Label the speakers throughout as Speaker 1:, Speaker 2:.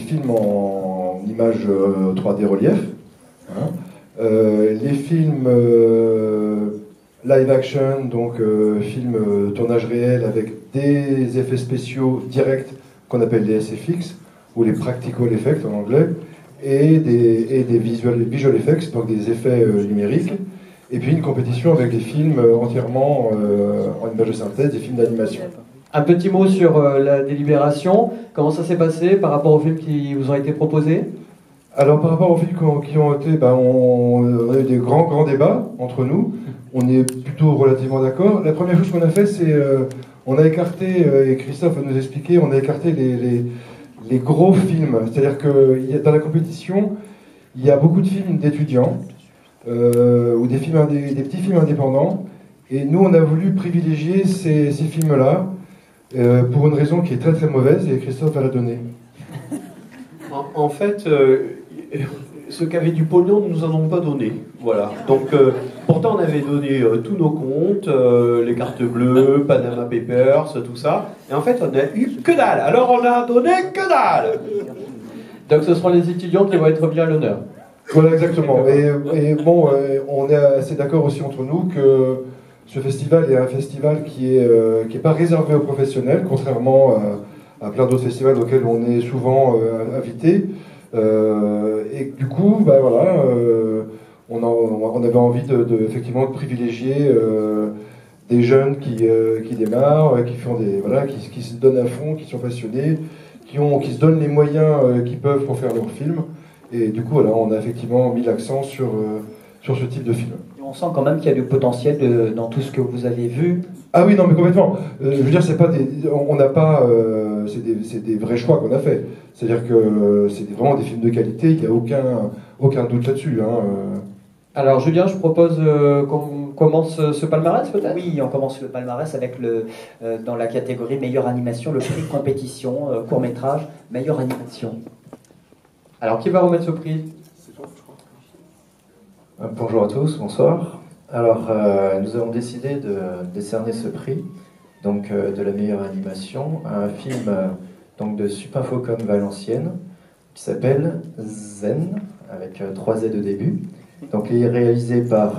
Speaker 1: films en images 3D relief, hein. Les films live action, donc films tournage réel avec des effets spéciaux directs qu'on appelle les SFX, ou les practical effects en anglais, et des visual effects, donc des effets numériques, et puis une compétition avec des films entièrement en images de synthèse, des films d'animation.
Speaker 2: Un petit mot sur la délibération. Comment ça s'est passé par rapport aux films qui vous ont été proposés?
Speaker 1: Alors par rapport aux films qui ont été, on a eu des grands débats entre nous. On est plutôt relativement d'accord. La première chose qu'on a fait, c'est on a écarté, et Christophe va nous expliquer, on a écarté les gros films. C'est-à-dire que dans la compétition, il y a beaucoup de films d'étudiants, ou des petits films indépendants. Et nous, on a voulu privilégier ces films-là, pour une raison qui est très très mauvaise, et Christophe va la donner.
Speaker 3: En fait, ceux qui avaient du pognon ne nous en ont pas donné. Voilà. Donc, pourtant, on avait donné tous nos comptes, les cartes bleues, Panama Papers, tout ça. Et en fait, on n'a eu que dalle. Alors, on a donné que dalle.
Speaker 2: Donc, ce seront les étudiants qui vont être bien à l'honneur.
Speaker 1: Voilà, exactement. Et bon, on est assez d'accord aussi entre nous que ce festival est un festival qui est pas réservé aux professionnels, contrairement à plein d'autres festivals auxquels on est souvent invité. Et du coup, voilà, on avait envie effectivement de privilégier des jeunes qui démarrent, qui se donnent à fond, qui sont passionnés, qui se donnent les moyens qu'ils peuvent pour faire leur film. Et du coup, voilà, on a effectivement mis l'accent sur ce type de film.
Speaker 4: On sent quand même qu'il y a du potentiel dans tout ce que vous avez vu.
Speaker 1: Ah oui, non, mais complètement. Je veux dire, c'est pas on n'a pas, c'est des vrais choix qu'on a fait. C'est-à-dire que c'est vraiment des films de qualité. Il n'y a aucun doute là-dessus. Hein.
Speaker 2: Alors, Julien, je propose qu'on commence ce palmarès, peut-être.
Speaker 4: Oui, on commence le palmarès avec dans la catégorie meilleure animation, le prix compétition, court-métrage, meilleure animation.
Speaker 2: Alors, qui va remettre ce prix?
Speaker 5: Bonjour à tous, bonsoir. Alors, nous avons décidé de décerner ce prix, donc de la meilleure animation, à un film donc de Supinfocom Valenciennes qui s'appelle Zen, avec 3 Z de début. Donc, il est réalisé par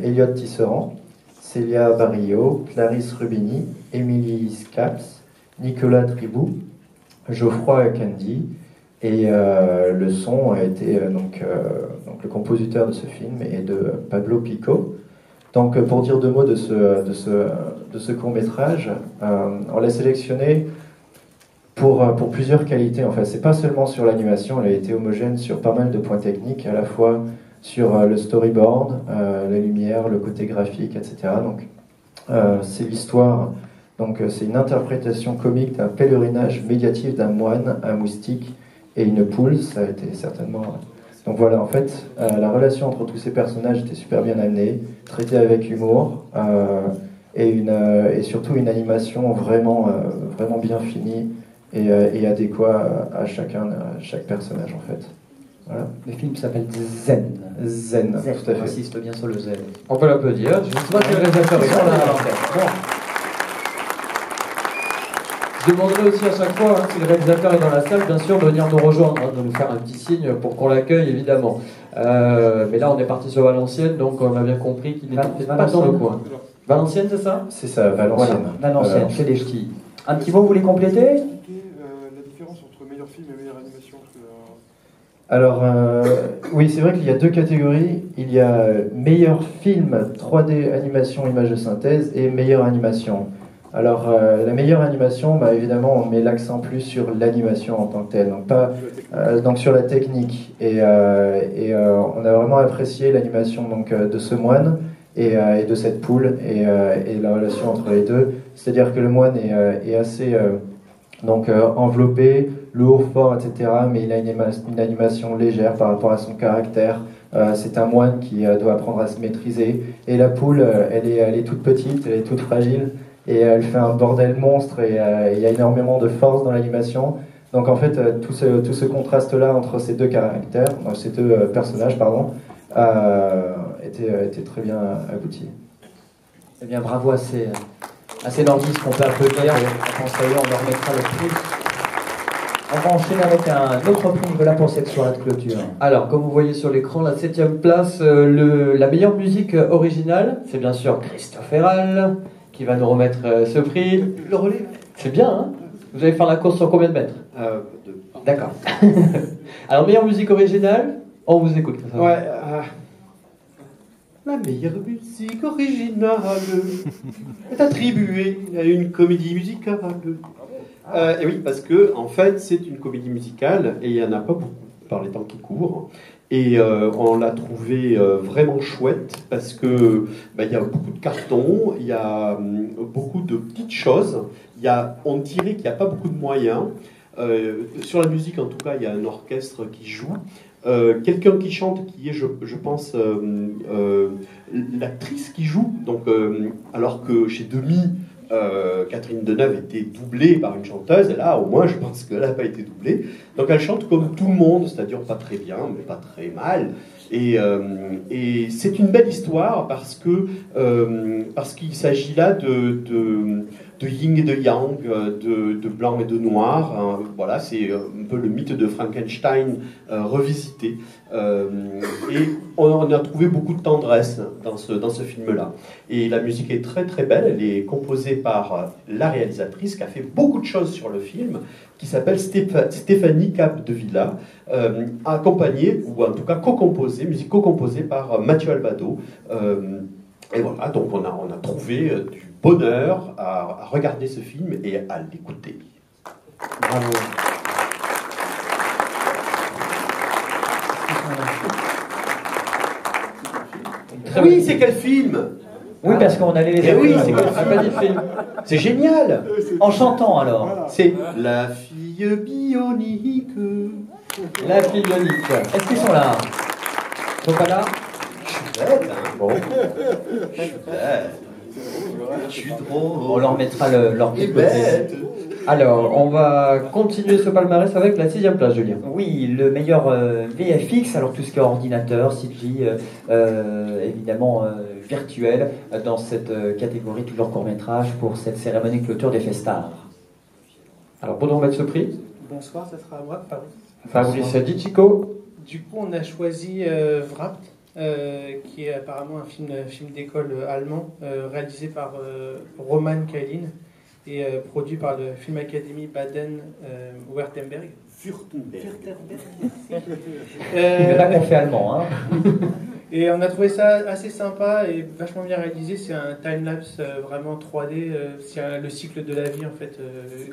Speaker 5: Elliot Tisserand, Célia Barillot, Clarisse Rubini, Émilie Scaps, Nicolas Tribou, Geoffroy Candy. Et le son a été donc le compositeur de ce film est de Pablo Pico. Donc pour dire 2 mots de ce court-métrage, on l'a sélectionné pour plusieurs qualités. En fait, c'est pas seulement sur l'animation, elle a été homogène sur pas mal de points techniques, à la fois sur le storyboard, la lumière, le côté graphique, etc. Donc c'est l'histoire. Donc c'est une interprétation comique d'un pèlerinage médiatif d'un moine, un moustique et une poule. Ça a été certainement... Donc voilà, en fait, la relation entre tous ces personnages était super bien amenée, traitée avec humour, et surtout une animation vraiment bien finie et adéquat à chaque personnage, en fait. Voilà.
Speaker 4: Le film s'appelle Zen.
Speaker 5: Zen, tout à fait.
Speaker 4: Insiste bien sur le zen.
Speaker 2: On peut l'applaudir. Je ne sais pas quel réalisateur est là. Je demanderai aussi à chaque fois, si le réalisateur est dans la salle, bien sûr, de venir nous rejoindre, de nous faire un petit signe pour qu'on l'accueille, évidemment. Mais là, on est parti sur Valenciennes, donc on a bien compris qu'il n'était pas dans le coin. Valenciennes, c'est ça?
Speaker 5: C'est ça, Valenciennes.
Speaker 4: Voilà. Valenciennes, c'est des ch'tis. Un petit mot, vous voulez compléter?
Speaker 1: La différence entre meilleur film et meilleure animation.
Speaker 5: Alors, oui, c'est vrai qu'il y a 2 catégories. Il y a meilleur film 3D animation image de synthèse et meilleure animation. Alors, la meilleure animation, évidemment, on met l'accent plus sur l'animation en tant que telle, donc pas donc sur la technique. Et on a vraiment apprécié l'animation de ce moine et de cette poule et la relation entre les deux. C'est-à-dire que le moine est assez enveloppé, lourd, fort, etc. Mais il a une animation légère par rapport à son caractère. C'est un moine qui doit apprendre à se maîtriser. Et la poule, elle est toute petite, elle est toute fragile. Et elle fait un bordel monstre et il y a énormément de force dans l'animation. Donc en fait, tout ce contraste-là entre ces 2 caractères, ces 2 personnages, était très bien abouti.
Speaker 4: Eh bien, bravo à ces nordistes qu'on peut applaudir. On leur remettra le prix. On va enchaîner avec un autre prix, Nicolas, pour cette soirée de clôture.
Speaker 2: Alors, comme vous voyez sur l'écran, la 7e place, la meilleure musique originale, c'est bien sûr Christophe Herral qui va nous remettre ce prix.
Speaker 3: Le relais.
Speaker 2: C'est bien, hein? Vous allez faire la course sur combien de mètres?
Speaker 3: Deux.
Speaker 2: D'accord. Alors, meilleure musique originale, on vous écoute.
Speaker 3: Ouais. La meilleure musique originale est attribuée à une comédie musicale. Et oui, parce que en fait, c'est une comédie musicale et il n'y en a pas beaucoup par les temps qui courent. Et on l'a trouvé vraiment chouette parce que il y a beaucoup de cartons, il y a beaucoup de petites choses. On dirait qu'il n'y a pas beaucoup de moyens. Sur la musique, en tout cas, il y a un orchestre qui joue. Quelqu'un qui chante, qui est, je pense, l'actrice qui joue. Donc, alors que chez Demi, Catherine Deneuve était doublée par une chanteuse, et là, au moins, je pense qu'elle n'a pas été doublée. Donc, elle chante comme tout le monde, c'est-à-dire pas très bien, mais pas très mal. Et c'est une belle histoire parce qu'il s'agit là de yin et de yang, de blanc et de noir. Hein. Voilà, c'est un peu le mythe de Frankenstein revisité. Et on a trouvé beaucoup de tendresse dans ce film-là. Et la musique est très très belle. Elle est composée par la réalisatrice qui a fait beaucoup de choses sur le film, qui s'appelle Stéphanie Capdevila, accompagnée, ou en tout cas musique co-composée par Mathieu Albado. Et voilà, donc on a trouvé du bonheur à regarder ce film et à l'écouter.
Speaker 2: Bravo.
Speaker 3: Oui, c'est quel film?
Speaker 4: Oui, parce qu'on allait les
Speaker 3: oui,
Speaker 4: appeler.
Speaker 3: c'est pas dit film. C'est génial.
Speaker 4: En chantant alors.
Speaker 6: Voilà.
Speaker 3: C'est La fille bionique.
Speaker 2: La fille bionique.
Speaker 4: Est-ce qu'ils sont là?
Speaker 2: Ils sont pas là?
Speaker 3: Je suis bête, hein. Bon. Je suis bête. Je suis drôle.
Speaker 4: On leur mettra leur
Speaker 3: Et
Speaker 4: petit côté.
Speaker 3: bête.
Speaker 2: Alors, on va continuer ce palmarès avec la 6e place, Julien.
Speaker 4: Oui, le meilleur VFX, alors tout ce qui est ordinateur, CG, évidemment virtuel, dans cette catégorie toujours court-métrage pour cette cérémonie de clôture des Festars.
Speaker 2: Alors, pour nous remettre ce prix,
Speaker 6: Bonsoir, ça sera à moi, pardon.
Speaker 2: Fabrice Di-Chico.
Speaker 6: Du coup, on a choisi Wrapped, qui est apparemment un film d'école allemand, réalisé par Roman Kailin et produit par le Film Academy Baden-Württemberg.
Speaker 4: C'est là qu'on fait allemand, hein.
Speaker 6: Et on a trouvé ça assez sympa et vachement bien réalisé. C'est un time-lapse vraiment 3D. C'est le cycle de la vie en fait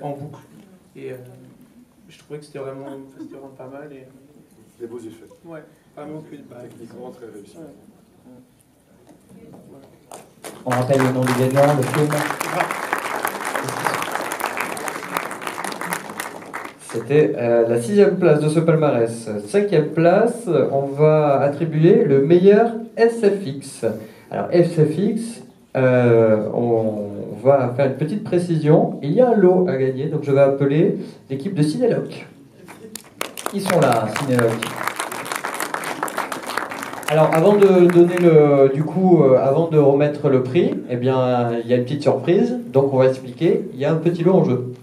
Speaker 6: en boucle. Et je trouvais que c'était vraiment pas mal. Et...
Speaker 7: Des beaux effets.
Speaker 6: Ouais, vraiment que
Speaker 7: Techniquement très réussi.
Speaker 6: Ouais.
Speaker 4: On rappelle le nom du gagnant, le film.
Speaker 2: C'était la 6e place de ce palmarès. 5e place, on va attribuer le meilleur SFX. Alors SFX, on va faire une petite précision. Il y a un lot à gagner, donc je vais appeler l'équipe de Cinéloc.
Speaker 4: Ils sont là, Cinéloc.
Speaker 2: Alors avant de donner avant de remettre le prix, eh bien il y a une petite surprise. Donc on va expliquer. Il y a un petit lot en jeu.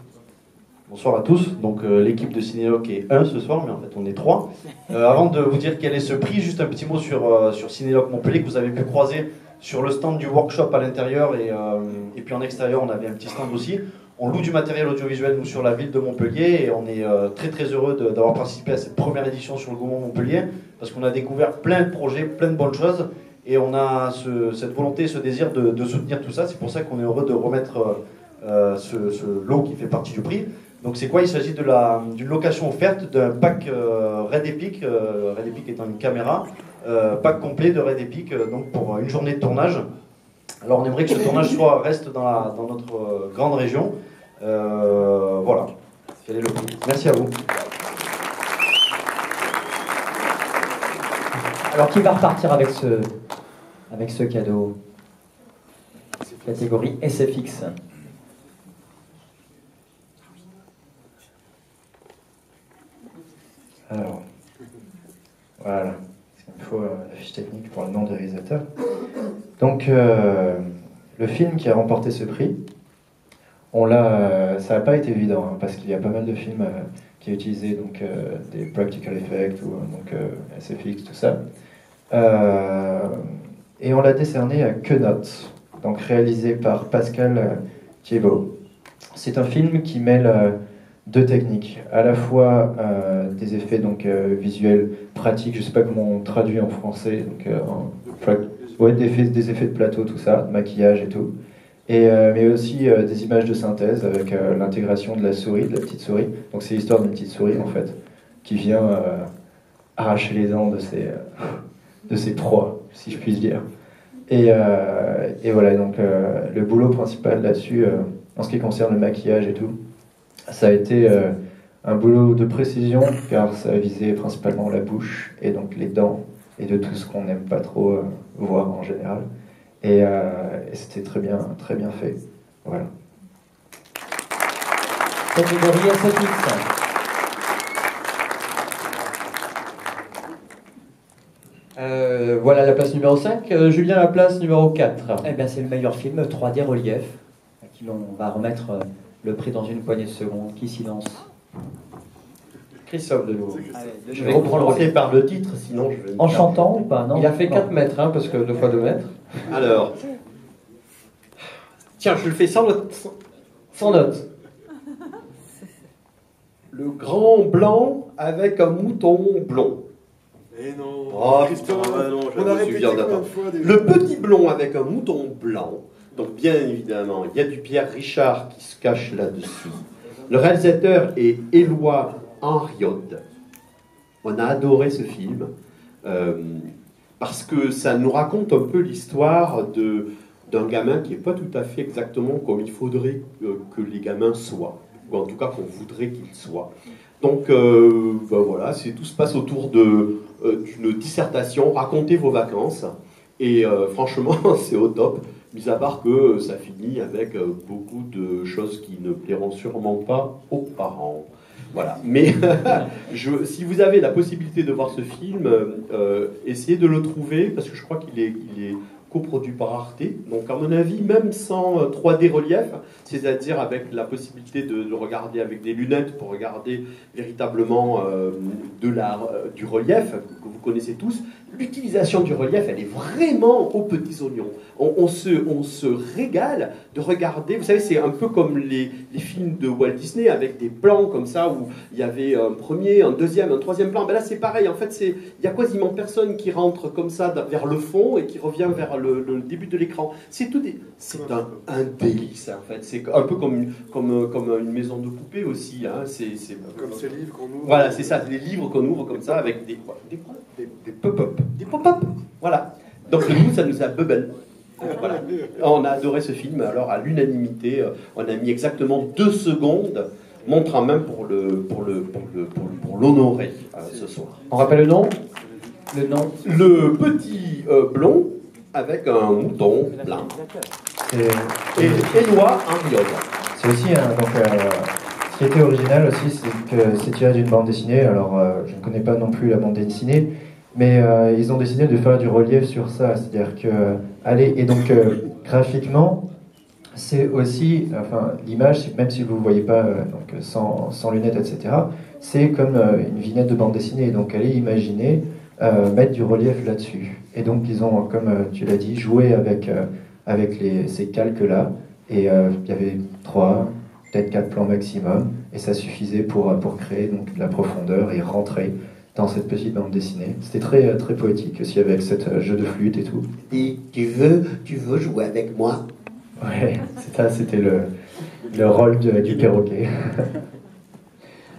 Speaker 8: Bonsoir à tous, donc l'équipe de Cinéloc est 1 ce soir, mais en fait on est 3. Avant de vous dire quel est ce prix, juste un petit mot sur Cinéloc Montpellier que vous avez pu croiser sur le stand du workshop à l'intérieur et puis en extérieur on avait un petit stand aussi. On loue du matériel audiovisuel nous sur la ville de Montpellier et on est très très heureux d'avoir participé à cette première édition sur le Gaumont Montpellier parce qu'on a découvert plein de projets, plein de bonnes choses et on a cette volonté, ce désir de soutenir tout ça. C'est pour ça qu'on est heureux de remettre ce lot qui fait partie du prix. Donc c'est quoi? Il s'agit d'une location offerte d'un pack Red Epic, Red Epic étant une caméra, pack complet de Red Epic donc pour une journée de tournage. Alors on aimerait que ce tournage reste dans notre grande région. Voilà, quel est le prix. Merci à vous.
Speaker 4: Alors qui va repartir avec ce cadeau? Catégorie SFX.
Speaker 5: Alors, voilà, il faut la fiche technique pour le nom du réalisateur. Donc, le film qui a remporté ce prix, ça n'a pas été évident, hein, parce qu'il y a pas mal de films qui a utilisé donc, des practical effects, ou donc SFX, tout ça. Et on l'a décerné à Quenotte, donc réalisé par Pascal Thiebaud. C'est un film qui mêle deux techniques, à la fois des effets donc, visuels pratiques, je ne sais pas comment on traduit en français, donc, des effets de plateau, tout ça, de maquillage et tout, mais aussi des images de synthèse avec l'intégration de la souris, de la petite souris. Donc c'est l'histoire d'une petite souris en fait, qui vient arracher les dents de ses proies, si je puis dire. Et voilà, donc le boulot principal là-dessus, en ce qui concerne le maquillage et tout, ça a été un boulot de précision, car ça a visé principalement la bouche et donc les dents, et de tout ce qu'on n'aime pas trop voir en général. Et c'était très bien fait. Voilà.
Speaker 4: Catégorie SFX.
Speaker 2: Voilà la place numéro 5. Julien, la place numéro 4.
Speaker 4: Eh bien, c'est le meilleur film 3D relief, à qui l'on va remettre le prix dans une poignée de secondes. Qui s'y lance?
Speaker 2: Christophe, de nouveau.
Speaker 3: Je vais commencer par le titre, sinon je vais...
Speaker 4: En chantant ou pas? Non.
Speaker 2: Il a fait 4 mètres, hein, parce que 2 fois 2 mètres.
Speaker 3: Alors... Tiens, je le fais sans note.
Speaker 2: Sans note.
Speaker 3: Le grand blanc avec un mouton blond.
Speaker 7: Eh non,
Speaker 3: Oh,
Speaker 7: Christophe,
Speaker 3: non,
Speaker 7: on
Speaker 3: j'avais
Speaker 7: a répété
Speaker 3: suivi en
Speaker 7: combien
Speaker 3: attendant.
Speaker 7: de fois déjà?
Speaker 3: Le petit blond avec un mouton blanc. Donc bien évidemment, il y a du Pierre Richard qui se cache là-dessus. Le réalisateur est Éloi Henriode. On a adoré ce film parce que ça nous raconte un peu l'histoire d'un gamin qui n'est pas tout à fait exactement comme il faudrait que les gamins soient, ou en tout cas qu'on voudrait qu'ils soient. Donc voilà, tout se passe autour d'une dissertation, racontez vos vacances, et franchement c'est au top, mis à part que ça finit avec beaucoup de choses qui ne plairont sûrement pas aux parents. Voilà, mais si vous avez la possibilité de voir ce film, essayez de le trouver, parce que je crois qu'il est coproduit par Arte, donc à mon avis, même sans 3D relief, c'est-à-dire avec la possibilité de le regarder avec des lunettes pour regarder véritablement du relief, que vous connaissez tous, l'utilisation du relief, elle est vraiment aux petits oignons. On se régale de regarder, vous savez, c'est un peu comme les films de Walt Disney, avec des plans comme ça, où il y avait un premier, un deuxième, un troisième plan. Ben là, c'est pareil, en fait, il y a quasiment personne qui rentre comme ça vers le fond et qui revient vers le début de l'écran. C'est un délice, en fait. C'est un peu comme une maison de poupée aussi. Hein.
Speaker 7: Comme ces livres qu'on ouvre.
Speaker 3: Voilà, c'est ça, les livres qu'on ouvre comme ça, avec des pop-up. Des pop-up, voilà. Donc nous, ça nous a bubble. Voilà. On a adoré ce film, alors à l'unanimité, on a mis exactement 2 secondes, montre en main pour l'honorer ce soir.
Speaker 2: On rappelle le nom?
Speaker 3: Le petit blond avec un mouton blanc. Et Éloi Henriode.
Speaker 5: C'est aussi ce qui était original aussi, c'est que c'est tiré d'une bande dessinée. Alors je ne connais pas non plus la bande dessinée, mais ils ont décidé de faire du relief sur ça, c'est-à-dire que graphiquement, c'est aussi, enfin l'image, même si vous ne voyez pas sans lunettes, etc., c'est comme une vignette de bande dessinée. Donc allez imaginer mettre du relief là-dessus. Et donc ils ont, comme tu l'as dit, joué avec ces calques-là. Et il y avait 3, peut-être 4 plans maximum, et ça suffisait pour créer donc de la profondeur et rentrer dans cette petite bande dessinée. C'était très, très poétique aussi, avec cette jeu de flûte et tout.
Speaker 3: Et tu veux jouer avec moi?
Speaker 5: Ouais, c'était le rôle du perroquet.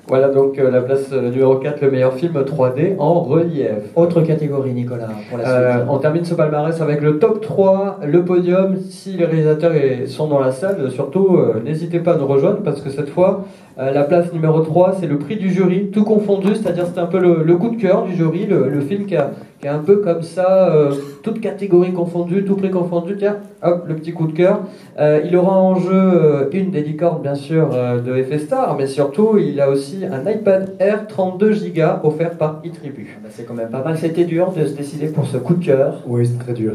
Speaker 2: Voilà donc la place numéro 4, le meilleur film 3D en relief.
Speaker 4: Autre catégorie, Nicolas, pour la suite.
Speaker 2: On termine ce palmarès avec le top 3, le podium. Si les réalisateurs sont dans la salle, surtout n'hésitez pas à nous rejoindre, parce que cette fois, la place numéro 3, c'est le prix du jury, tout confondu, c'est-à-dire c'est un peu le coup de cœur du jury, le film qui est un peu comme ça, toute catégorie confondue, tout prix confondu, tiens, hop, le petit coup de cœur. Il aura en jeu une des licornes, bien sûr, de FStar, mais surtout, il a aussi un iPad Air 32 Go offert par eTribu.
Speaker 4: C'est quand même pas mal. C'était dur de se décider pour ce coup de cœur.
Speaker 9: Oui, c'est très dur.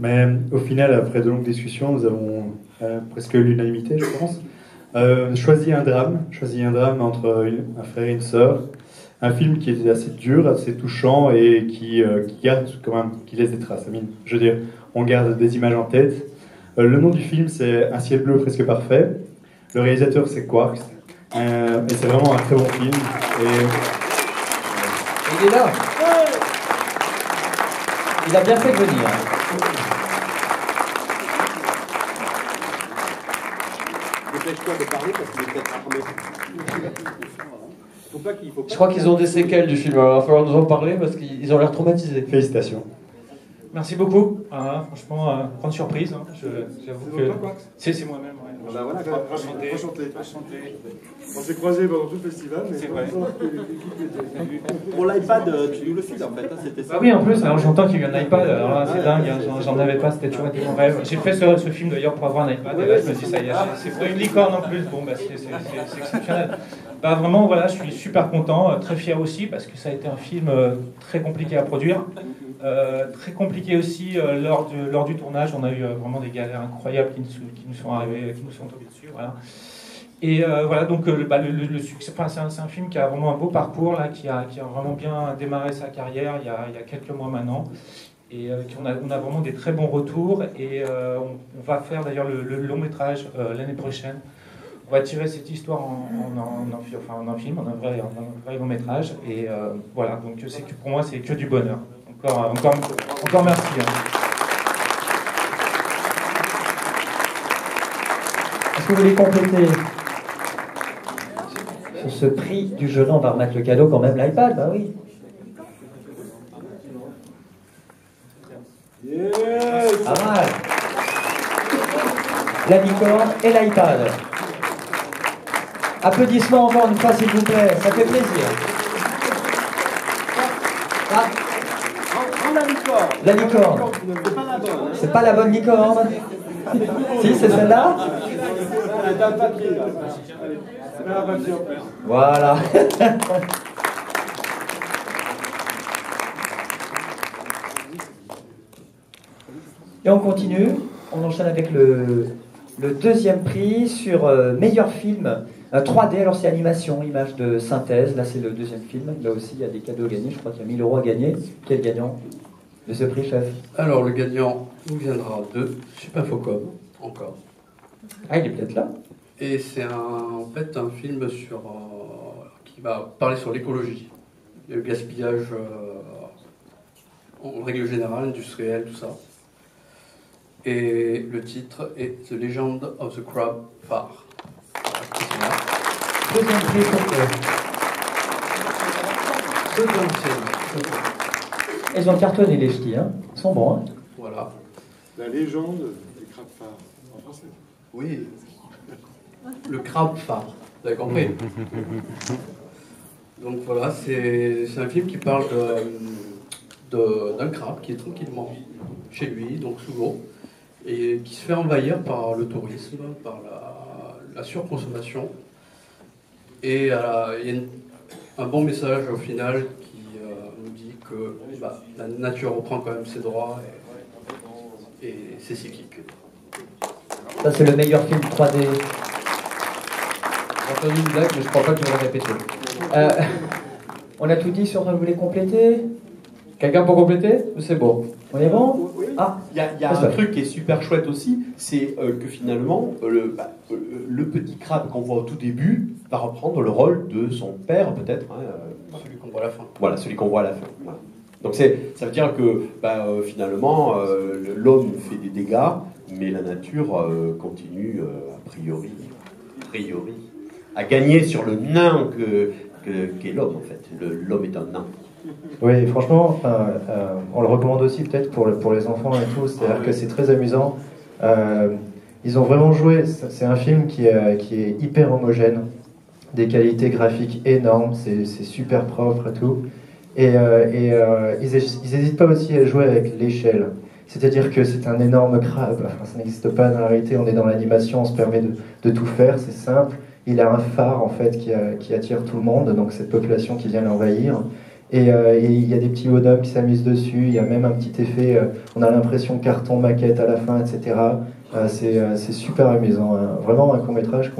Speaker 9: Mais au final, après de longues discussions, nous avons presque l'unanimité, je pense. Choisis un drame entre un frère et une sœur. Un film qui est assez dur, assez touchant et qui garde quand même, qui laisse des traces. Je veux dire, on garde des images en tête. Le nom du film, c'est Un ciel bleu presque parfait. Le réalisateur, c'est Quarks. Et c'est vraiment un très bon film.
Speaker 2: Il est là. Il a bien fait de venir.
Speaker 3: Dépêche-toi de parler parce qu'il est peut-être armé.
Speaker 2: Je crois qu'ils ont des séquelles du film, alors il va falloir nous en parler parce qu'ils ont l'air traumatisés.
Speaker 9: Félicitations.
Speaker 10: Merci beaucoup. Franchement, grande surprise. Hein. J'avoue que. C'est moi-même. Ouais.
Speaker 7: Bah voilà,
Speaker 10: enchanté.
Speaker 7: Enchanté. On s'est croisés pendant tout le festival, mais
Speaker 10: c'est vrai.
Speaker 3: Pour l'iPad, tu nous le files en fait, hein, c'était ça.
Speaker 10: Ah oui, en plus, alors j'entends qu'il y a eu un iPad, alors là c'est dingue, hein, j'en avais pas, c'était toujours été mon rêve. J'ai fait ce film d'ailleurs pour avoir un iPad, et là je me dis ça y est, c'est pas une licorne en plus, bon bah c'est exceptionnel. Bah vraiment, voilà, je suis super content, très fier aussi, parce que ça a été un film très compliqué à produire. Très compliqué aussi lors du tournage, on a eu vraiment des galères incroyables qui nous sont arrivées, qui nous sont tombées dessus, voilà. Et voilà, donc le succès, c'est un film qui a vraiment un beau parcours, là, qui a vraiment bien démarré sa carrière il y a quelques mois maintenant. Et on a vraiment des très bons retours. Et on va faire d'ailleurs le long métrage l'année prochaine. On va tirer cette histoire en un film, en un vrai long métrage. Et voilà, donc pour moi, c'est que du bonheur. Encore merci. Hein.
Speaker 4: Est-ce que vous voulez compléter sur ce prix du jeune homme? On va remettre le cadeau quand même, l'iPad, bah oui. Pas mal. La licorne et l'iPad. Applaudissements encore une fois, s'il vous plaît, ça fait plaisir. Ah. La licorne. C'est pas la bonne licorne. Si, c'est celle-là. Voilà. Et on continue. On enchaîne avec le deuxième prix sur meilleur film 3D. Alors c'est animation, image de synthèse. Là c'est le deuxième film. Là aussi il y a des cadeaux à gagner. Je crois qu'il y a 1000 euros à gagner. Quel gagnant de ce prix, chef?
Speaker 11: Alors le gagnant nous viendra de Supinfocom, encore.
Speaker 4: Ah, il est peut-être là.
Speaker 11: Et c'est en fait un film qui va parler sur l'écologie, le gaspillage en règle générale, industriel, tout ça. Et le titre est The Legend of the Crab Phare.
Speaker 4: Deuxième prix pour Ils ont cartonné les ch'tis, hein. Ils sont bons, hein.
Speaker 11: Voilà.
Speaker 7: La légende du crabe phare, en français.
Speaker 11: Oui. Le crabe phare, vous avez compris. Donc voilà, c'est un film qui parle d'un crabe qui est tranquillement chez lui, donc sous l'eau, et qui se fait envahir par le tourisme, par la surconsommation. Et il y a un bon message au final qui nous dit que la nature reprend quand même ses droits et c'est cyclique.
Speaker 4: Ça c'est le meilleur film 3D.
Speaker 2: J'ai entendu une blague, mais je crois pas que je vais la répéter.
Speaker 4: On a tout dit sur vous voulez compléter?
Speaker 2: Quelqu'un pour compléter? C'est bon.
Speaker 4: On est bon?
Speaker 3: Ah, il y a un truc qui est super chouette aussi, c'est que finalement, le petit crabe qu'on voit au tout début va reprendre le rôle de son père, peut-être. Hein,
Speaker 11: celui qu'on voit à la fin.
Speaker 3: Voilà, celui qu'on voit à la fin. Voilà. Donc ça veut dire que finalement, l'homme fait des dégâts, mais la nature continue, a priori, à gagner sur le nain qu'est l'homme, en fait. L'homme est un nain.
Speaker 5: Oui, franchement, on le recommande aussi peut-être pour les enfants et tout, c'est-à-dire que c'est très amusant. Ils ont vraiment joué, c'est un film qui est hyper homogène, des qualités graphiques énormes, c'est super propre et tout. Et ils n'hésitent pas aussi à jouer avec l'échelle. C'est-à-dire que c'est un énorme crabe, enfin, ça n'existe pas dans la réalité, on est dans l'animation, on se permet de tout faire, c'est simple. Il a un phare en fait qui attire tout le monde, donc cette population qui vient l'envahir. Et il y a des petits bonhommes qui s'amusent dessus, il y a même un petit effet, on a l'impression carton, maquette à la fin, etc. C'est super amusant, hein. Vraiment un court-métrage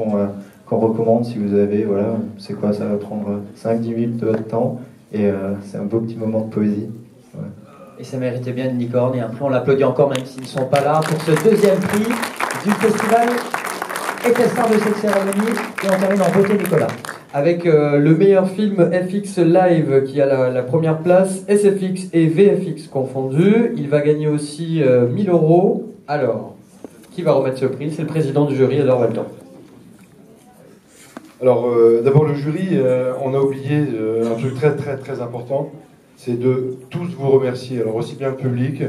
Speaker 5: qu'on recommande si vous avez, voilà, c'est quoi, ça va prendre 5-10 minutes de votre temps, et c'est un beau petit moment de poésie. Ouais.
Speaker 4: Et ça méritait bien une licorne, et un peu on l'applaudit encore même s'ils ne sont pas là pour ce deuxième prix du festival. Était star de cette cérémonie, et on termine en beauté Nicolas.
Speaker 2: Avec le meilleur film FX Live qui a la première place, SFX et VFX confondus. Il va gagner aussi 1000 €. Alors, qui va remettre ce prix? C'est le président du jury, Edouard Valton.
Speaker 1: Alors, d'abord le jury, on a oublié un truc très très très important, c'est de tous vous remercier. Alors aussi bien le public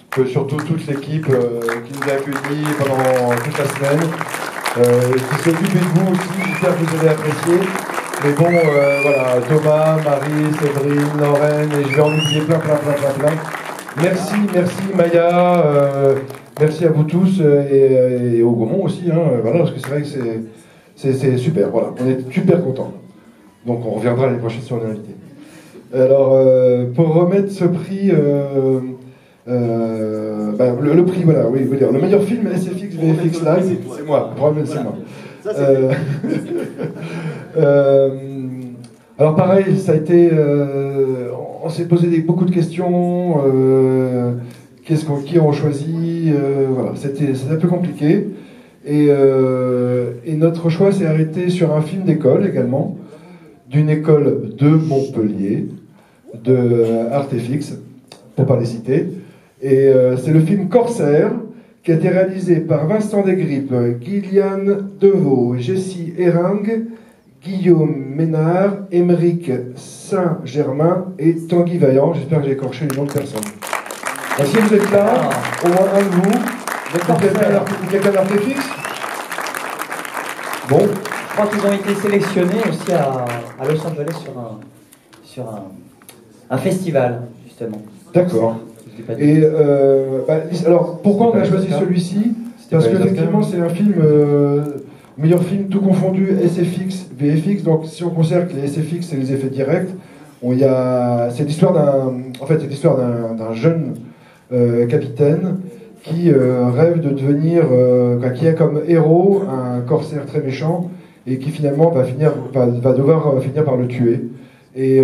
Speaker 1: que surtout toute l'équipe qui nous a accueillis pendant toute la semaine, qui s'est occupée de vous aussi, j'espère que vous avez apprécié. Mais bon, voilà, Thomas, Marie, Séverine, Lorraine, et je vais en oublier plein. Merci Maya, merci à vous tous et au Gaumont aussi, hein, voilà, parce que c'est vrai que c'est super, voilà, on est super contents. Donc on reviendra l'année prochaine si on est invité. Alors, pour remettre ce prix, le prix, voilà, oui, le meilleur film SFX VFX Live, c'est moi, c'est moi. Alors pareil, ça a été, on s'est posé beaucoup de questions, qui ont choisi, voilà, c'était un peu compliqué, et notre choix s'est arrêté sur un film d'école également, d'une école de Montpellier, de Artefix, pour pas les citer, et c'est le film Corsair, qui a été réalisé par Vincent Desgrippes, Gillian Deveau, Jessie Hering, Guillaume Ménard, Émeric Saint-Germain et Tanguy Vaillant. J'espère que j'ai écorché les noms de personnes. Et si vous êtes là, au moins un de vous, quelqu'un d'Artefix? Bon.
Speaker 4: Je crois qu'ils ont été sélectionnés aussi à Los Angeles sur un festival, justement.
Speaker 1: D'accord. Et alors, pourquoi on a choisi celui-ci? Parce qu'effectivement, c'est un film, meilleur film tout confondu, SFX, VFX. Donc, si on considère que les SFX, c'est les effets directs, c'est l'histoire d'un jeune capitaine qui rêve de devenir, qui a comme héros un corsaire très méchant et qui finalement va devoir finir par le tuer. Et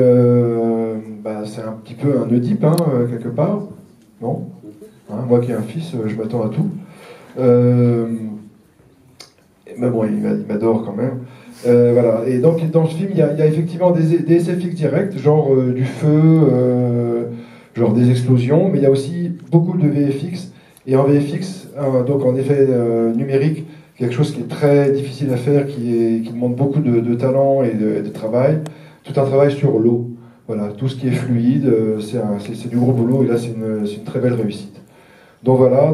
Speaker 1: c'est un petit peu un Oedipe, hein, quelque part. Non, hein, moi qui ai un fils, je m'attends à tout. Mais bon, il m'adore quand même. Voilà. Et donc, dans ce film, il y a effectivement des SFX directs, genre du feu, genre des explosions, mais il y a aussi beaucoup de VFX. Et en VFX, donc en effet numérique, quelque chose qui est très difficile à faire, qui demande beaucoup de talent et de travail. Tout un travail sur l'eau. Voilà, tout ce qui est fluide, c'est du gros boulot, et là c'est une très belle réussite. Donc voilà,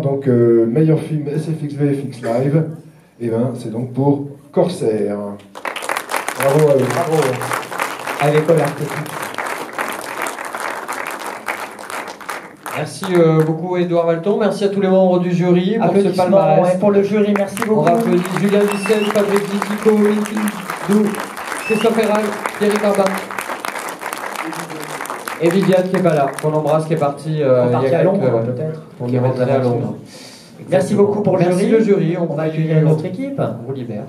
Speaker 1: meilleur film SFX VFX Live, et c'est donc pour Corsair. Bravo à eux.
Speaker 4: Bravo à l'école Artefix.
Speaker 2: Merci beaucoup Edouard Valton, merci à tous les membres du jury pour ce palmarès.
Speaker 4: Et pour le jury, merci beaucoup.
Speaker 2: On applaudit Julien Vicel, Fabrice Tico, Linky Dou, Christophe Héral, Thierry Carbin. Et Viviane qui n'est pas là, qu'on embrasse, qui est partie il y a
Speaker 4: à Londres, peut-être.
Speaker 2: Qui est rentrée à Londres.
Speaker 4: Merci beaucoup pour le jury.
Speaker 2: Merci le jury.
Speaker 4: On va accueillir une autre équipe.
Speaker 2: On vous libère.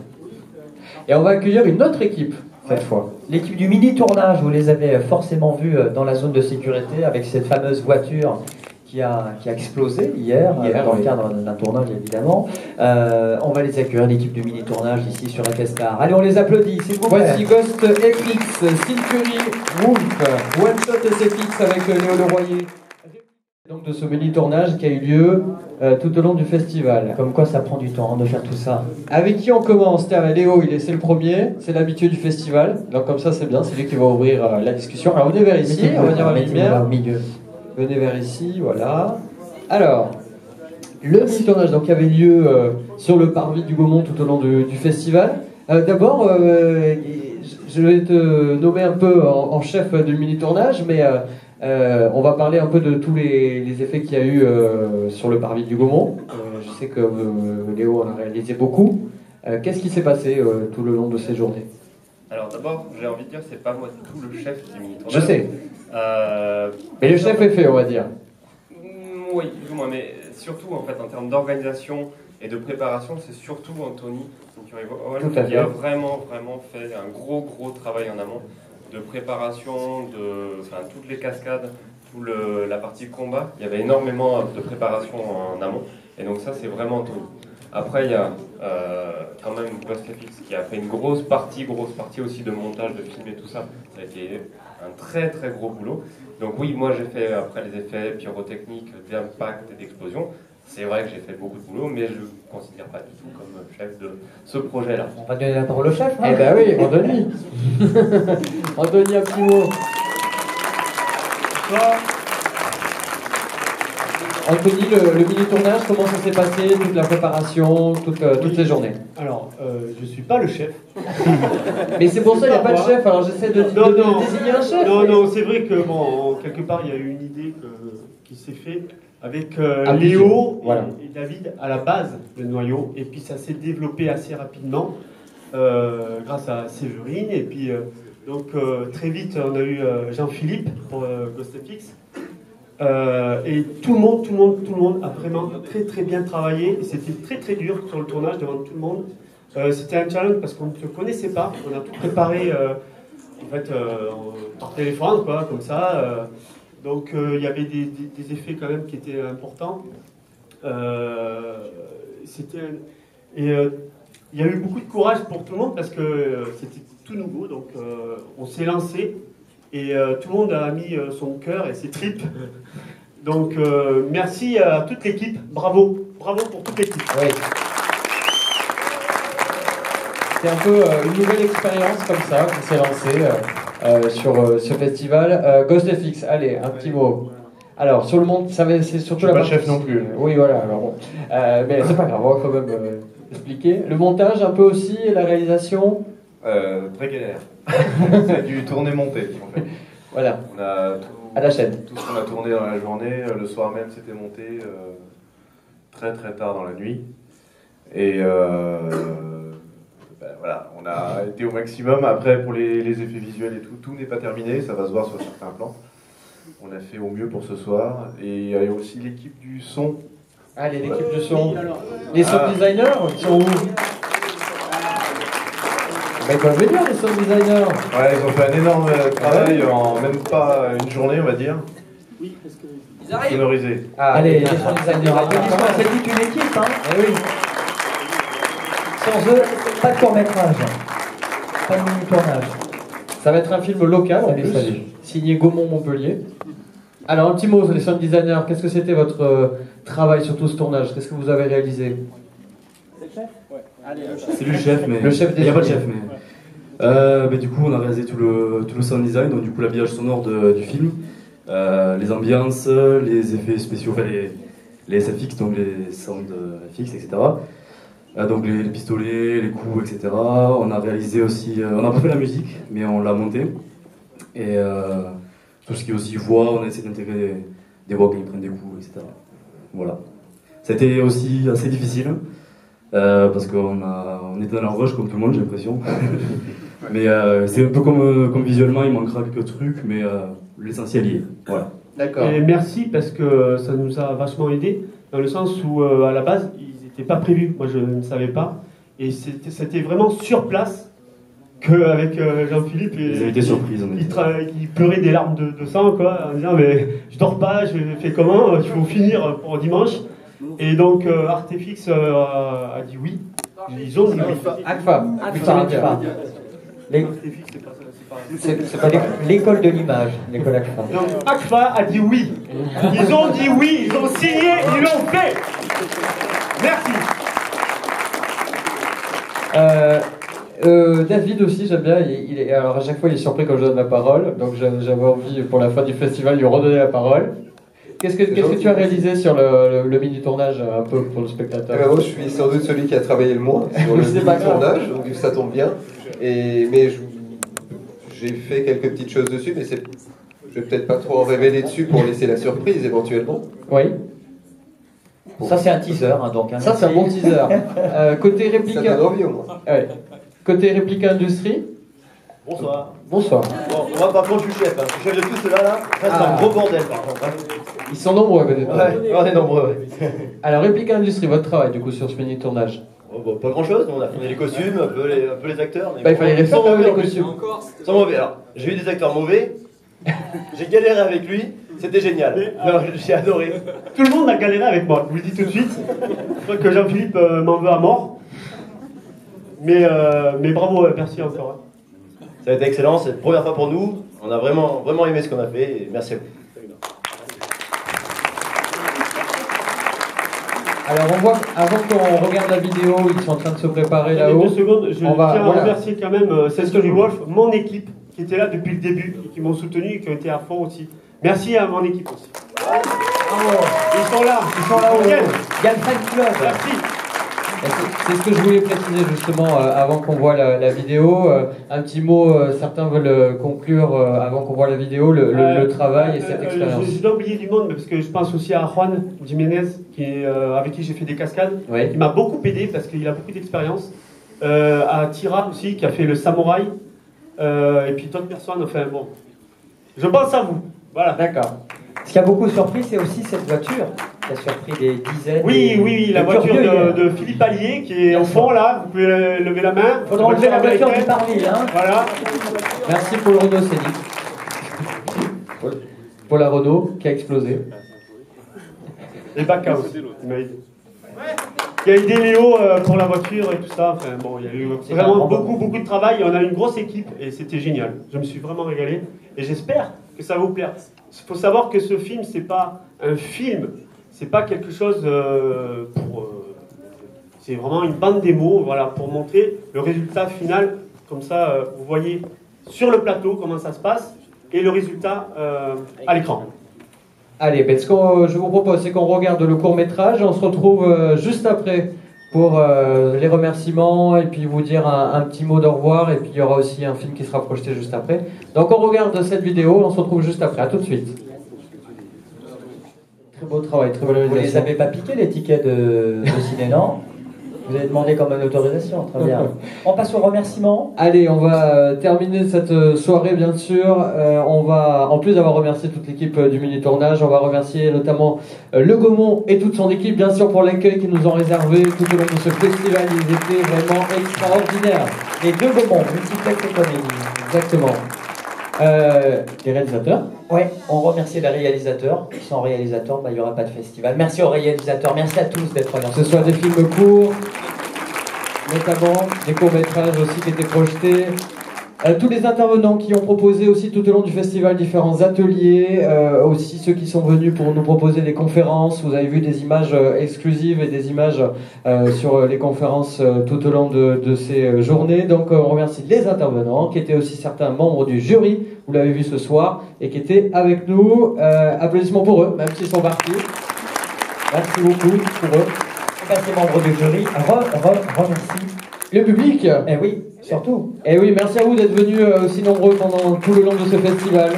Speaker 2: Et on va accueillir une autre équipe, cette fois.
Speaker 4: L'équipe du mini-tournage, vous les avez forcément vus dans la zone de sécurité avec cette fameuse voiture qui a explosé hier dans le cadre d'un tournage, évidemment. On va les accueillir, l'équipe du mini-tournage ici sur F-Star. Allez, on les applaudit, s'il vous plaît.
Speaker 2: Voici Ghost FX, Syncurry, Wolf, One Shot SFX avec Léo Leroyer. Donc de ce mini-tournage qui a eu lieu tout au long du festival.
Speaker 4: Comme quoi ça prend du temps de faire tout ça.
Speaker 2: Avec qui on commence? Tiens, Léo, c'est le premier, c'est l'habitué du festival. Donc comme ça c'est bien, c'est lui qui va ouvrir la discussion. Alors venez vers ici, on va dire la lumière. Venez vers ici, voilà. Alors, le mini-tournage donc, qui avait lieu sur le parvis du Gaumont tout au long du festival. D'abord, je vais te nommer un peu en chef du mini-tournage, mais on va parler un peu de tous les effets qu'il y a eu sur le parvis du Gaumont. Je sais que Léo en a réalisé beaucoup. Qu'est-ce qui s'est passé tout le long de ces journées?
Speaker 12: Alors d'abord, j'ai envie de dire, c'est pas moi du tout le chef du mini-tournage.
Speaker 2: Je sais. Mais le chef est fait, on va dire.
Speaker 12: Oui, plus ou moins, mais surtout en fait en termes d'organisation Et de préparation, c'est surtout Anthony
Speaker 2: Tout à
Speaker 12: qui a
Speaker 2: fait.
Speaker 12: vraiment fait un gros travail en amont de préparation, toutes les cascades, la partie combat. Il y avait énormément de préparation en amont. Et donc ça, c'est vraiment Anthony. Après, il y a quand même GhostFX qui a fait une grosse partie aussi de montage, de film et tout ça. Ça a été un très gros boulot. Donc oui, moi j'ai fait après les effets pyrotechniques, d'impact et d'explosion. C'est vrai que j'ai fait beaucoup de boulot, mais je ne me considère pas du tout comme chef de ce projet-là.
Speaker 4: On va donner la parole au chef, hein.
Speaker 2: Eh ben oui, Anthony. Anthony, un petit mot. Anthony, le mini-tournage, comment ça s'est passé, toute la préparation, toutes ces journées?
Speaker 13: Alors, je ne suis pas le chef.
Speaker 2: Mais c'est pour ça qu'il n'y a pas de chef, alors j'essaie de désigner un chef.
Speaker 13: Non, c'est vrai que, quelque part, il y a eu une idée qui s'est faite avec Léo et David à la base, le noyau, et puis ça s'est développé assez rapidement grâce à Séverine, et puis donc très vite on a eu Jean-Philippe pour GhostFX, et tout le monde a vraiment très bien travaillé, et c'était très dur sur le tournage devant tout le monde. C'était un challenge parce qu'on ne se connaissait pas, on a tout préparé par téléphone, quoi, comme ça. Donc il y avait des effets quand même qui étaient importants. Il y a eu beaucoup de courage pour tout le monde parce que c'était tout nouveau, donc on s'est lancé et tout le monde a mis son cœur et ses tripes. Donc merci à toute l'équipe, bravo pour toute l'équipe.
Speaker 2: Oui. C'est un peu une nouvelle expérience comme ça qui s'est lancée sur ce festival. GhostFX, allez, un petit mot. Alors, sur le monde, c'est surtout la
Speaker 8: pas
Speaker 2: partie...
Speaker 8: chef non plus.
Speaker 2: Oui, voilà, alors bon. Mais c'est pas grave, on va quand même expliquer. Le montage un peu aussi, et la réalisation
Speaker 14: très galère. C'est du tourné-monté, en fait.
Speaker 2: Voilà.
Speaker 14: On a
Speaker 2: à la chaîne.
Speaker 14: Tout ce qu'on a tourné dans la journée, le soir même, c'était monté très tard dans la nuit. Et voilà, on a été au maximum. Après, pour les effets visuels et tout n'est pas terminé, ça va se voir sur certains plans. On a fait au mieux pour ce soir. Et il y a aussi l'équipe du son.
Speaker 2: Allez, l'équipe du son. Les sound designers, ils sont où? Mais ils peuvent venir, les sound designers.
Speaker 14: Ouais, ils ont fait un énorme travail en même pas une journée, on va dire.
Speaker 6: Oui, parce que...
Speaker 14: Ils arrivent. Sonorisé.
Speaker 4: Allez, les sound designers, applaudissements, c'est toute une équipe, hein.
Speaker 2: Eh oui.
Speaker 4: Sans eux, pas de court-métrage. Pas de mini-tournage.
Speaker 2: Ça va être un film local, en plus, signé Gaumont-Montpellier. Alors, un petit mot sur les sound designers. Qu'est-ce que c'était votre travail sur tout ce tournage? Qu'est-ce que vous avez réalisé?
Speaker 6: C'est le chef? Ouais. Allez, le chef.
Speaker 15: C'est lui le chef, mais...
Speaker 2: Le chef des...
Speaker 15: Il n'y a pas de chef, mais du coup, on a réalisé tout le sound design, donc du coup, l'habillage sonore du film, les ambiances, les effets spéciaux, enfin les SFX, donc les sound FX, etc. Donc les pistolets, les coups, etc. On a réalisé aussi... on n'a pas fait la musique, mais on l'a monté. Et tout ce qui est aussi voix, on a essayé d'intégrer des voix qui prennent des coups, etc. Voilà. C'était aussi assez difficile, parce qu'on était dans la rush comme tout le monde, j'ai l'impression. Mais c'est un peu comme visuellement, il manquera quelques trucs, mais l'essentiel y est. Voilà.
Speaker 2: D'accord.
Speaker 13: Et merci parce que ça nous a vachement aidé, dans le sens où à la base, ils n'étaient pas prévus. Moi, je ne savais pas. Et c'était vraiment sur place qu'avec Jean-Philippe,
Speaker 15: ils avaient été surprises.
Speaker 13: Il pleurait des larmes de sang, quoi, en disant mais je dors pas, je fais comment, il faut finir pour dimanche. Et donc Artefix a dit oui. Ils ont dit oui.
Speaker 4: ACFA. C'est pas l'école de l'image, l'école ACFA.
Speaker 13: Donc ACFA a dit oui. Ils ont dit oui, ils ont signé, ils l'ont fait. Merci.
Speaker 2: David aussi, j'aime bien. Alors à chaque fois, il est surpris quand je donne la parole. Donc j'avais envie, pour la fin du festival, de lui redonner la parole. Qu'est-ce que tu as réalisé sur le mini-tournage, un peu pour le spectateur?
Speaker 16: Moi, je suis sans doute celui qui a travaillé le moins sur le mini-tournage, donc ça tombe bien. Mais j'ai fait quelques petites choses dessus, mais je vais peut-être pas trop en révéler dessus pour laisser la surprise éventuellement.
Speaker 2: Oui.
Speaker 4: Ça, c'est un teaser, hein, donc. Hein,
Speaker 2: ça, c'est un bon teaser. Côté réplique.
Speaker 16: Ça donne envie au moins.
Speaker 2: Ouais. Côté réplique industrie.
Speaker 8: Bonsoir.
Speaker 2: Bonsoir.
Speaker 8: Bon, moi par contre je suis chef, hein. Je suis chef de tout cela là. Ça c'est un gros bordel par contre. Hein.
Speaker 2: Ils sont nombreux peut-être.
Speaker 8: Ouais, on est nombreux, ouais.
Speaker 2: Alors, Réplique Industrie, votre travail du coup sur ce mini tournage.
Speaker 8: Oh, bah, pas grand chose, on a fait les costumes, un peu les acteurs. Mais
Speaker 2: bah, il fallait les faire les costumes.
Speaker 8: Sans mauvais. Alors, j'ai eu des acteurs mauvais, j'ai galéré avec lui, c'était génial. J'ai adoré.
Speaker 13: Tout le monde a galéré avec moi, je vous le dis tout de suite. Je crois que Jean-Philippe m'en veut à mort. Mais bravo, merci encore. Hein.
Speaker 8: Ça a été excellent, c'est la première fois pour nous. On a vraiment aimé ce qu'on a fait et merci à vous.
Speaker 2: Alors on voit, avant qu'on regarde la vidéo, ils sont en train de se préparer là-haut.
Speaker 13: 2 secondes, je tiens à remercier quand même Story Wolf, mon équipe, qui était là depuis le début, et qui m'ont soutenu et qui ont été à fond aussi. Merci à mon équipe aussi. Ils sont là
Speaker 4: au Galfred Club.
Speaker 13: Merci.
Speaker 2: C'est ce que je voulais préciser justement avant qu'on voit la vidéo. Un petit mot, certains veulent conclure avant qu'on voit la vidéo, le travail et cette expérience.
Speaker 13: Je dois oublier du monde, parce que je pense aussi à Juan Jiménez, avec qui j'ai fait des cascades, qui m'a beaucoup aidé parce qu'il a beaucoup d'expérience. À Tira aussi, qui a fait le samouraï. Et puis d'autres personnes, enfin bon. Je pense à vous. Voilà.
Speaker 4: D'accord. Ce qui a beaucoup surpris, c'est aussi cette voiture qui a surpris des dizaines.
Speaker 13: Oui, la voiture de Philippe Allier qui est au fond là. Vous pouvez lever la main.
Speaker 4: Il faudra enlever la voiture du parvis. Hein.
Speaker 13: Voilà.
Speaker 2: Merci pour le Renault Scénic. Pour la Renault qui a explosé.
Speaker 13: Et Bacca aussi. Il a aidé Léo pour la voiture et tout ça. Enfin, bon, il y a eu vraiment beaucoup de travail. Et on a une grosse équipe et c'était génial. Je me suis vraiment régalé et j'espère que ça va vous plaire. Il faut savoir que ce film, c'est pas un film, c'est pas quelque chose c'est vraiment une bande démo, voilà, pour montrer le résultat final. Comme ça, vous voyez sur le plateau comment ça se passe et le résultat à l'écran.
Speaker 2: Allez, ce que je vous propose, c'est qu'on regarde le court-métrage et on se retrouve juste après pour les remerciements et puis vous dire un petit mot d'au revoir, et puis il y aura aussi un film qui sera projeté juste après. Donc on regarde cette vidéo, on se retrouve juste après. À tout de suite. Très beau travail, très belle réalisation.
Speaker 4: Vous les avez pas piqué les tickets de ciné, non? Vous avez demandé quand même l'autorisation, très bien. On passe aux remerciements.
Speaker 2: Allez, on va terminer cette soirée, bien sûr. On va, en plus d'avoir remercié toute l'équipe du mini-tournage, on va remercier notamment Le Gaumont et toute son équipe, bien sûr, pour l'accueil qu'ils nous ont réservé tout au long de ce festival. Ils étaient vraiment extraordinaires.
Speaker 4: Les 2 Gaumont, multiplex et comédie.
Speaker 2: Exactement. Les réalisateurs.
Speaker 4: Ouais, on remercie les réalisateurs. Sans réalisateurs, il n'y aura pas de festival. Merci aux réalisateurs, merci à tous d'être là.
Speaker 2: Que ce soit des films courts, notamment des courts-métrages aussi qui étaient projetés. Tous les intervenants qui ont proposé aussi tout au long du festival différents ateliers, aussi ceux qui sont venus pour nous proposer des conférences. Vous avez vu des images exclusives et des images sur les conférences tout au long de ces journées. Donc on remercie les intervenants qui étaient aussi certains membres du jury, vous l'avez vu ce soir, et qui étaient avec nous. Applaudissements pour eux, même s'ils sont partis. Merci beaucoup pour eux.
Speaker 4: Merci membres du jury. Remercie.
Speaker 2: Le public.
Speaker 4: Eh oui, surtout.
Speaker 2: Eh oui, merci à vous d'être venus aussi nombreux pendant tout le long de ce festival.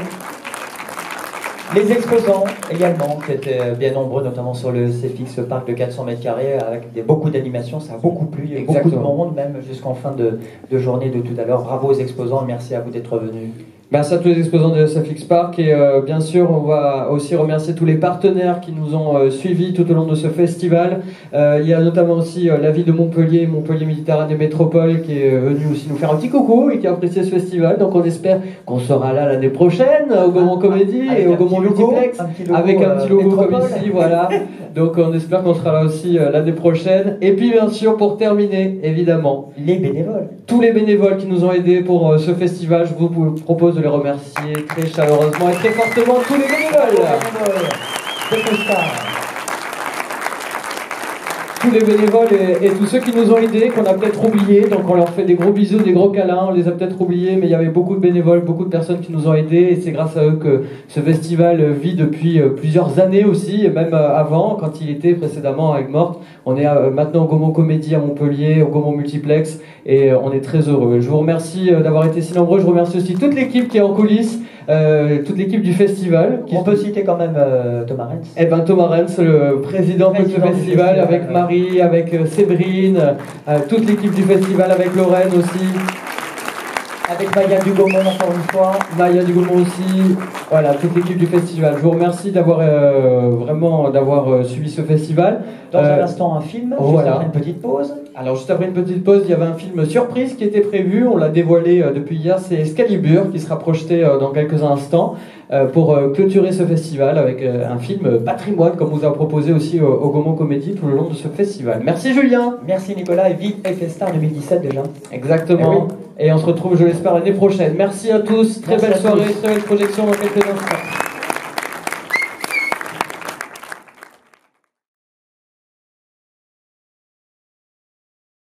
Speaker 4: Les exposants également, qui étaient bien nombreux, notamment sur le CFX Parc de 400 m², avec beaucoup d'animations, ça a beaucoup plu, il y a beaucoup de monde, même jusqu'en fin de journée de tout à l'heure. Bravo aux exposants et merci à vous d'être venus.
Speaker 2: Merci à tous les exposants de SFX Park et bien sûr on va aussi remercier tous les partenaires qui nous ont suivis tout au long de ce festival. Il y a notamment aussi la ville de Montpellier, Montpellier Méditerranée Métropole, qui est venue aussi nous faire un petit coucou et qui a apprécié ce festival. Donc on espère qu'on sera là l'année prochaine au Gaumont Comédie et au Gaumont Multiplex avec un petit logo comme ici, voilà. Donc on espère qu'on sera là aussi l'année prochaine. Et puis bien sûr pour terminer, évidemment,
Speaker 4: les bénévoles.
Speaker 2: Tous les bénévoles qui nous ont aidés pour ce festival, je vous propose de les remercier très chaleureusement et très fortement, tous les bénévoles. Tous les bénévoles et tous ceux qui nous ont aidés, qu'on a peut-être oubliés, donc on leur fait des gros bisous, des gros câlins, on les a peut-être oubliés, mais il y avait beaucoup de bénévoles, beaucoup de personnes qui nous ont aidés, et c'est grâce à eux que ce festival vit depuis plusieurs années aussi, et même avant, quand il était précédemment avec Morte. On est maintenant au Gaumont Comédie à Montpellier, au Gaumont Multiplex, et on est très heureux. Je vous remercie d'avoir été si nombreux, je remercie aussi toute l'équipe qui est en coulisses, toute l'équipe du festival.
Speaker 4: On peut citer quand même Thomas Renz.
Speaker 2: Eh ben Thomas Renz, le président de ce festival, avec Marie, avec Séverine, toute l'équipe du festival, avec Lorraine aussi.
Speaker 4: Avec Maya Dugomont encore une fois.
Speaker 2: Maya Dugomont aussi. Voilà, toute l'équipe du festival. Je vous remercie d'avoir vraiment suivi ce festival.
Speaker 4: Dans un instant, un film. Juste après une petite pause.
Speaker 2: Alors juste après une petite pause, il y avait un film surprise qui était prévu. On l'a dévoilé depuis hier. C'est Excalibur qui sera projeté dans quelques instants pour clôturer ce festival avec un film patrimoine comme vous a proposé aussi au Gaumont Comédie tout le long de ce festival. Merci Julien.
Speaker 4: Merci Nicolas et vive F-Star 2017 déjà.
Speaker 2: Exactement.
Speaker 4: Eh oui.
Speaker 2: Et on se retrouve, je l'espère, l'année prochaine. Merci à tous. Très belle soirée, très belle projection dans quelques instants.